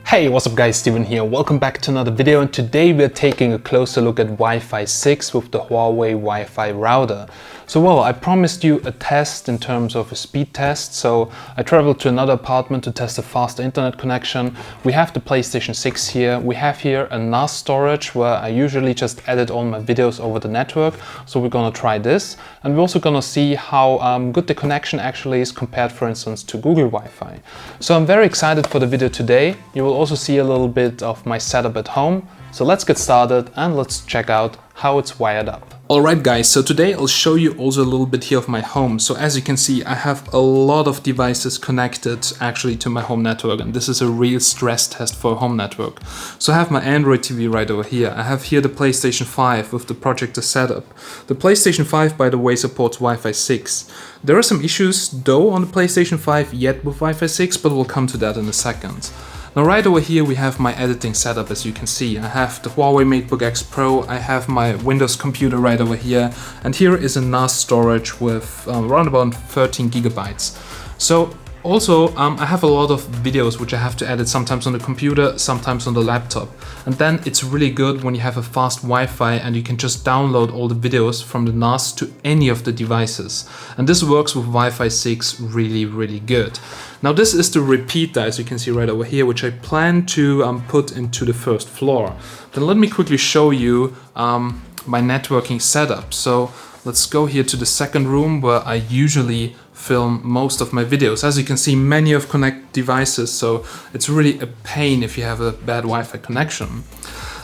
Hey, what's up guys, Steven here. Welcome back to another video, and today we're taking a closer look at Wi-Fi 6 with the Huawei Wi-Fi router. So I promised you a test in terms of a speed test, so I traveled to another apartment to test a faster internet connection. We have the PlayStation 6 here. We have here a NAS storage where I usually just edit all my videos over the network, so we're gonna try this. And we're also gonna see how good the connection actually is compared, for instance, to Google Wi-Fi. So I'm very excited for the video today. You will also see a little bit of my setup at home. So let's get started and let's check out how it's wired up. Alright guys, so today I'll show you also a little bit here of my home. So as you can see, I have a lot of devices connected actually to my home network, and this is a real stress test for a home network. So I have my Android TV right over here. I have here the PlayStation 5 with the projector setup. The PlayStation 5, by the way, supports Wi-Fi 6. There are some issues though on the PlayStation 5 yet with Wi-Fi 6, but we'll come to that in a second. Now right over here we have my editing setup. As you can see, I have the Huawei MateBook X Pro, I have my Windows computer right over here, and here is a NAS storage with around about 13 gigabytes. So also I have a lot of videos which I have to edit, sometimes on the computer, sometimes on the laptop. And then it's really good when you have a fast Wi-Fi and you can just download all the videos from the NAS to any of the devices. And this works with Wi-Fi 6 really good. Now this is the repeater, as you can see right over here, which I plan to put into the first floor. Then let me quickly show you my networking setup. So let's go here to the second room where I usually film most of my videos. As you can see, many of connected devices, so it's really a pain if you have a bad Wi-Fi connection.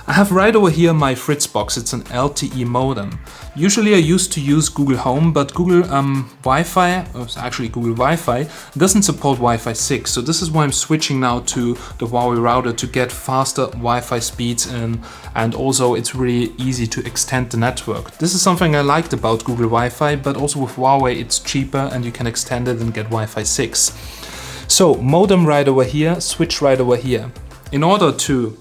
I have right over here my Fritzbox. It's an LTE modem. Usually I used to use Google Home, but Google Wi-Fi, actually Google Wi-Fi, doesn't support Wi-Fi 6. So this is why I'm switching now to the Huawei router to get faster Wi-Fi speeds in, and also it's really easy to extend the network. This is something I liked about Google Wi-Fi, but also with Huawei it's cheaper and you can extend it and get Wi-Fi 6. So modem right over here, switch right over here. In order to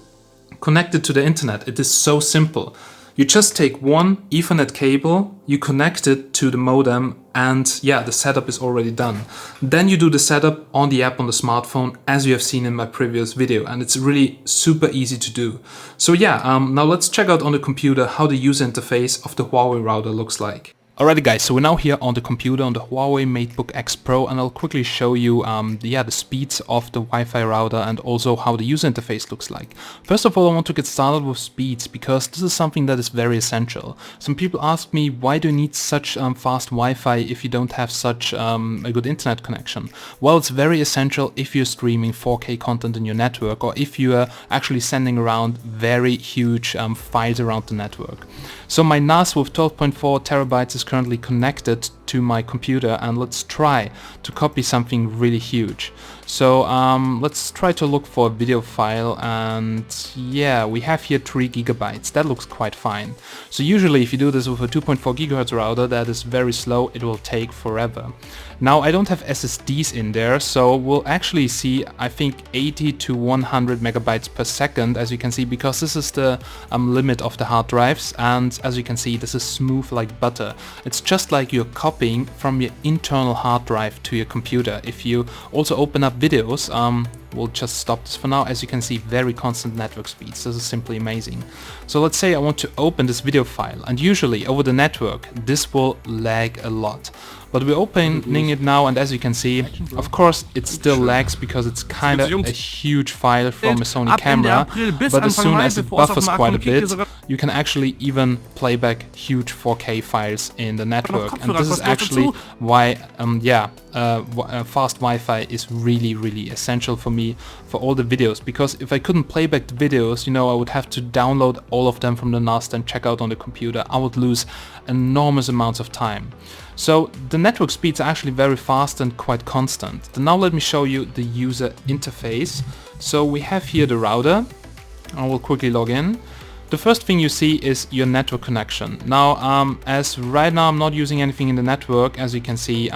connected to the internet, it is so simple. You just take one Ethernet cable, you connect it to the modem, and yeah, the setup is already done. Then you do the setup on the app on the smartphone, as you have seen in my previous video, and it's really super easy to do. So yeah, now let's check out on the computer how the user interface of the Huawei router looks like. Alrighty guys, so we're now here on the computer on the Huawei MateBook X Pro, and I'll quickly show you the speeds of the Wi-Fi router and also how the user interface looks like. First of all, I want to get started with speeds because this is something that is very essential. Some people ask me, why do you need such fast Wi-Fi if you don't have such a good internet connection? Well, it's very essential if you're streaming 4K content in your network, or if you are actually sending around very huge files around the network. So my NAS with 12.4 terabytes is currently connected to my computer, and let's try to copy something really huge. So let's try to look for a video file, and yeah, we have here 3 gigabytes. That looks quite fine. So usually if you do this with a 2.4 gigahertz router, that is very slow, it will take forever. Now I don't have SSDs in there, so we'll actually see, I think, 80 to 100 megabytes per second, as you can see, because this is the limit of the hard drives, and as you can see, this is smooth like butter. It's just like you're copying from your internal hard drive to your computer. If you also open up videos, we'll just stop this for now. As you can see, very constant network speeds. This is simply amazing. So let's say I want to open this video file, and usually over the network this will lag a lot. But we're opening it now, and as you can see, of course it still lags because it's kind of a huge file from a Sony camera, but as soon as it buffers quite a bit, you can actually even play back huge 4K files in the network. And this is actually why fast Wi-Fi is really essential for me for all the videos, because if I couldn't play back the videos, I would have to download all of them from the NAS and check out on the computer. I would lose enormous amounts of time. So the network speeds are actually very fast and quite constant. Then now let me show you the user interface. So we have here the router. I will quickly log in. The first thing you see is your network connection. Now, as right now I'm not using anything in the network, as you can see,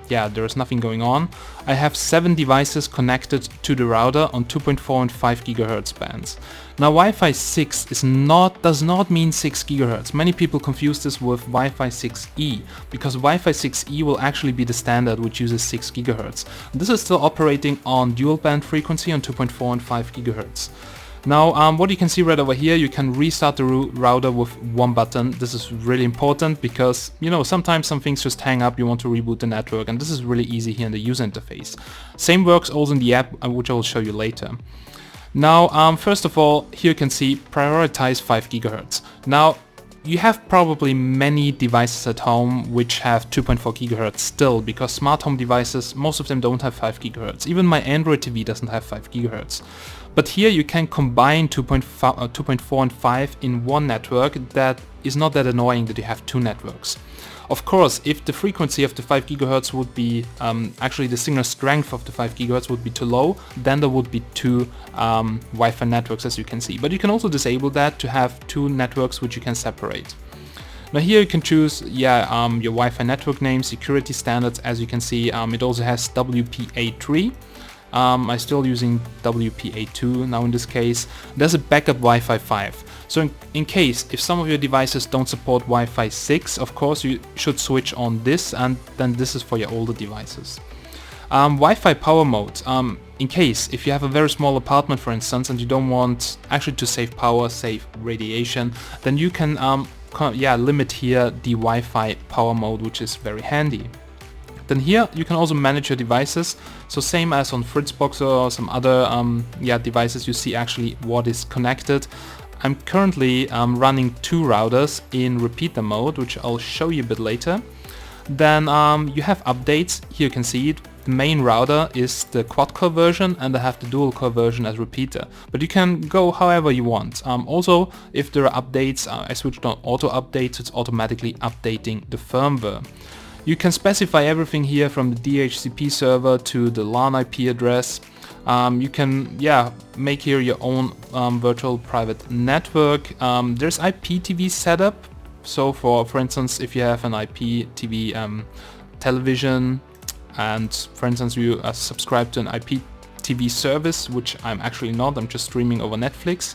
yeah, there is nothing going on. I have 7 devices connected to the router on 2.4 and 5 GHz bands. Now, Wi-Fi 6 does not mean 6 GHz. Many people confuse this with Wi-Fi 6E, because Wi-Fi 6E will actually be the standard which uses 6 GHz. This is still operating on dual band frequency on 2.4 and 5 GHz. Now, what you can see right over here, you can restart the router with one button. This is really important because, you know, sometimes some things just hang up, you want to reboot the network, and this is really easy here in the user interface. Same works also in the app, which I will show you later. Now, first of all, here you can see prioritize 5 GHz. Now, you have probably many devices at home which have 2.4 GHz still, because smart home devices, most of them don't have 5 GHz. Even my Android TV doesn't have 5 GHz. But here you can combine 2.4 and 5 in one network. That is not that annoying that you have 2 networks. Of course, if the frequency of the 5 GHz would be, actually the signal strength of the 5 GHz would be too low, then there would be 2 Wi-Fi networks, as you can see. But you can also disable that to have 2 networks which you can separate. Now here you can choose, your Wi-Fi network name, security standards. As you can see, it also has WPA3. I'm still using WPA2 now in this case. There's a backup Wi-Fi 5. So in case if some of your devices don't support Wi-Fi 6, of course you should switch on this, and then this is for your older devices. Wi-Fi power mode. In case if you have a very small apartment, for instance, and you don't want actually to save power, save radiation, then you can limit here the Wi-Fi power mode, which is very handy. Then here you can also manage your devices. So same as on Fritzbox or some other devices, you see actually what is connected. I'm currently running 2 routers in repeater mode, which I'll show you a bit later. Then you have updates. Here you can see it. The main router is the quad-core version, and I have the dual-core version as repeater. But you can go however you want. Also, if there are updates, I switched on auto updates. It's automatically updating the firmware. You can specify everything here from the DHCP server to the LAN IP address. You can make here your own virtual private network. There's IPTV setup. So for instance, if you have an IPTV television, and for instance you subscribe to an IPTV service, which I'm actually not, I'm just streaming over Netflix.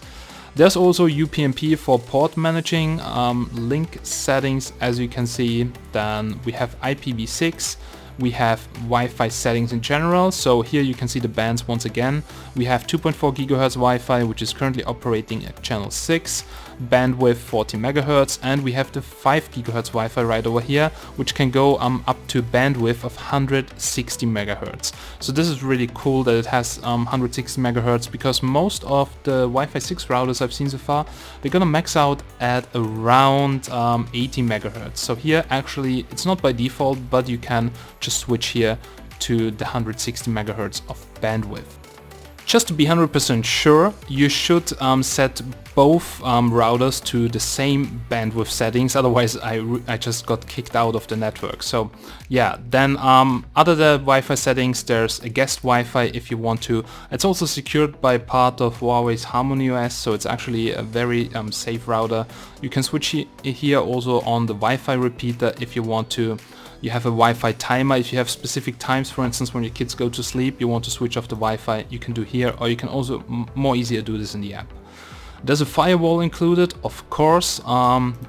There's also UPnP for port managing, link settings, as you can see. Then we have IPv6, we have Wi-Fi settings in general. So here you can see the bands once again. We have 2.4 GHz Wi-Fi, which is currently operating at channel 6, bandwidth 40 MHz, and we have the 5 GHz Wi-Fi right over here, which can go up to bandwidth of 160 MHz. So this is really cool that it has 160 MHz, because most of the Wi-Fi 6 routers I've seen so far, they're gonna max out at around 80 MHz. So here actually it's not by default, but you can just switch here to the 160 MHz of bandwidth. Just to be 100% sure, you should set both routers to the same bandwidth settings, otherwise I just got kicked out of the network. So yeah, then other than Wi-Fi settings, there's a guest Wi-Fi if you want to. It's also secured by part of Huawei's Harmony OS, so it's actually a very safe router. You can switch here also on the Wi-Fi repeater if you want to. You have a Wi-Fi timer. If you have specific times, for instance, when your kids go to sleep, you want to switch off the Wi-Fi, you can do here, or you can also more easier do this in the app. There's a firewall included, of course,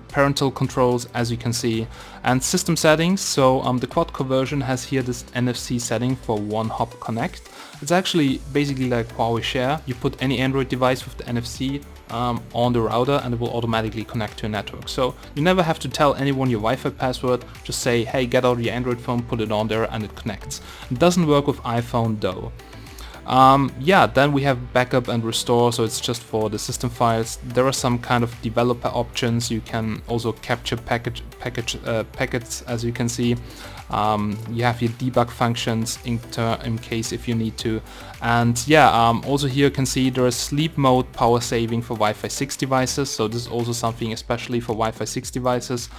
parental controls, as you can see, and system settings. So the quad-core version has here this NFC setting for one-hop connect. It's actually basically like Huawei Share. You put any Android device with the NFC on the router and it will automatically connect to a network. So you never have to tell anyone your Wi-Fi password, just say, hey, get out your Android phone, put it on there, and it connects. It doesn't work with iPhone though. Then we have backup and restore, so it's just for the system files. There are some kind of developer options. You can also capture packets, as you can see. You have your debug functions in case if you need to. And also here you can see there is sleep mode power saving for Wi-Fi 6 devices. So this is also something especially for Wi-Fi 6 devices.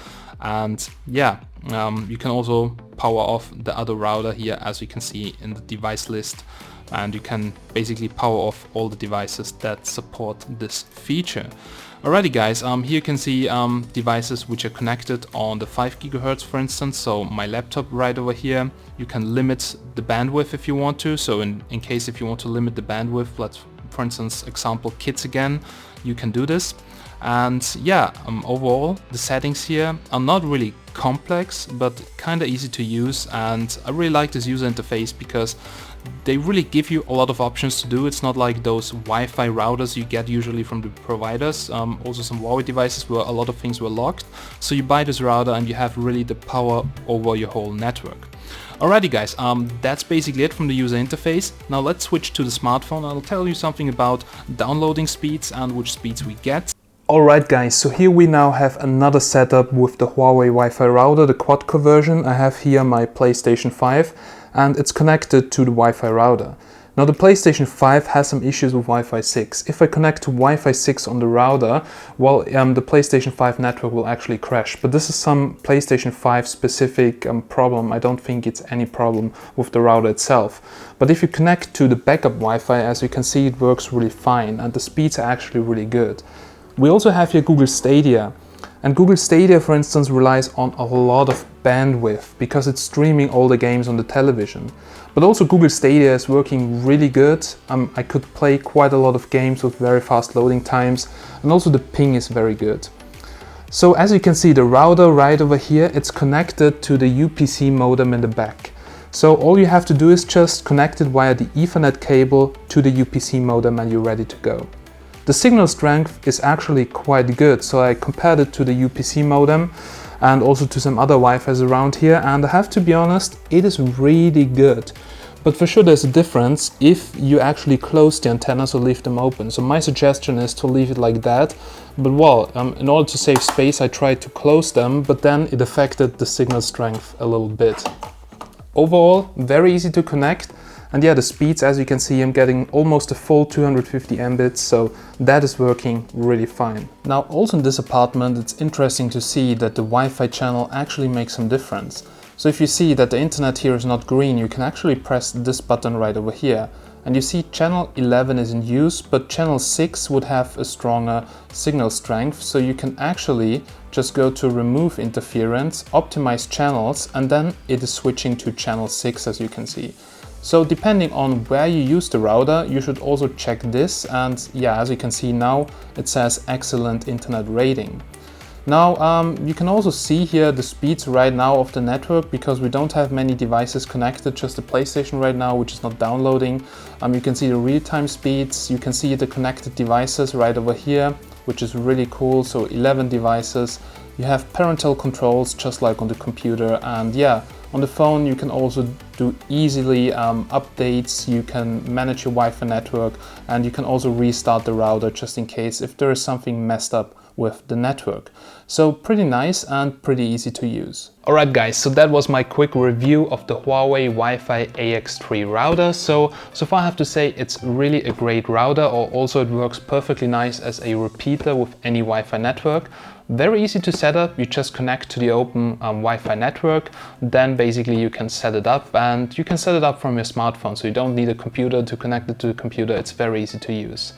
And you can also power off the other router here, as you can see in the device list. and you can basically power off all the devices that support this feature. Alrighty guys, here you can see devices which are connected on the 5 GHz for instance, so my laptop right over here. You can limit the bandwidth if you want to, so in case if you want to limit the bandwidth, let's for instance example kids again, you can do this. And yeah, overall the settings here are not really complex but kinda easy to use, and I really like this user interface because they really give you a lot of options to do. It's not like those Wi-Fi routers you get usually from the providers, also some Huawei devices where a lot of things were locked. So you buy this router and you have really the power over your whole network. Alrighty guys, that's basically it from the user interface. Now let's switch to the smartphone. I'll tell you something about downloading speeds and which speeds we get. Alright guys, so here we now have another setup with the Huawei Wi-Fi router, the quad-core version. I have here my PlayStation 5 and it's connected to the Wi-Fi router. Now the PlayStation 5 has some issues with Wi-Fi 6. If I connect to Wi-Fi 6 on the router, well, the PlayStation 5 network will actually crash. But this is some PlayStation 5 specific problem. I don't think it's any problem with the router itself. But if you connect to the backup Wi-Fi, as you can see, it works really fine and the speeds are actually really good. We also have here Google Stadia, and Google Stadia for instance relies on a lot of bandwidth because it's streaming all the games on the television. But also Google Stadia is working really good. I could play quite a lot of games with very fast loading times, and also the ping is very good. So as you can see, the router right over here, it's connected to the UPC modem in the back. So all you have to do is just connect it via the Ethernet cable to the UPC modem and you're ready to go. The signal strength is actually quite good, so I compared it to the UPC modem and also to some other Wi-Fi's around here, and I have to be honest, it is really good. But for sure there's a difference if you actually close the antennas or leave them open. So my suggestion is to leave it like that, but well, in order to save space I tried to close them, but then it affected the signal strength a little bit. Overall, very easy to connect. And yeah, the speeds, as you can see, I'm getting almost a full 250 Mbits, so that is working really fine. Now, also in this apartment, it's interesting to see that the Wi-Fi channel actually makes some difference. So if you see that the internet here is not green, you can actually press this button right over here. And you see channel 11 is in use, but channel 6 would have a stronger signal strength. So you can actually just go to remove interference, optimize channels, and then it is switching to channel 6, as you can see. So depending on where you use the router, you should also check this, and yeah, as you can see now, it says excellent internet rating. Now you can also see here the speeds right now of the network, because we don't have many devices connected, just the PlayStation right now, which is not downloading. You can see the real-time speeds, you can see the connected devices right over here, which is really cool. So 11 devices, you have parental controls just like on the computer, and yeah, on the phone you can also do easily updates, you can manage your Wi-Fi network, and you can also restart the router just in case if there is something messed up with the network. So pretty nice and pretty easy to use. Alright guys, so that was my quick review of the Huawei Wi-Fi AX3 router. So far I have to say it's really a great router, or also it works perfectly nice as a repeater with any Wi-Fi network. Very easy to set up, you just connect to the open Wi-Fi network, then basically you can set it up, and you can set it up from your smartphone, so you don't need a computer to connect it to the computer. It's very easy to use.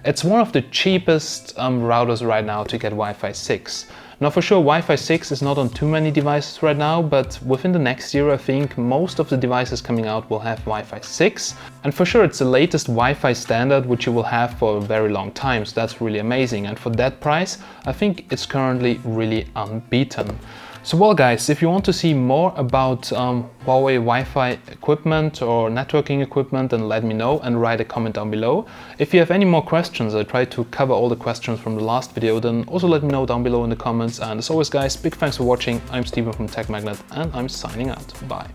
It's one of the cheapest routers right now to get Wi-Fi 6. Now for sure Wi-Fi 6 is not on too many devices right now, but within the next year I think most of the devices coming out will have Wi-Fi 6. And for sure it's the latest Wi-Fi standard which you will have for a very long time, so that's really amazing. And for that price I think it's currently really unbeaten. So well guys, if you want to see more about Huawei Wi-Fi equipment or networking equipment, then let me know and write a comment down below. If you have any more questions, I tried to cover all the questions from the last video, then also let me know down below in the comments. And as always guys, big thanks for watching. I'm Steven from Tech Magnet and I'm signing out. Bye.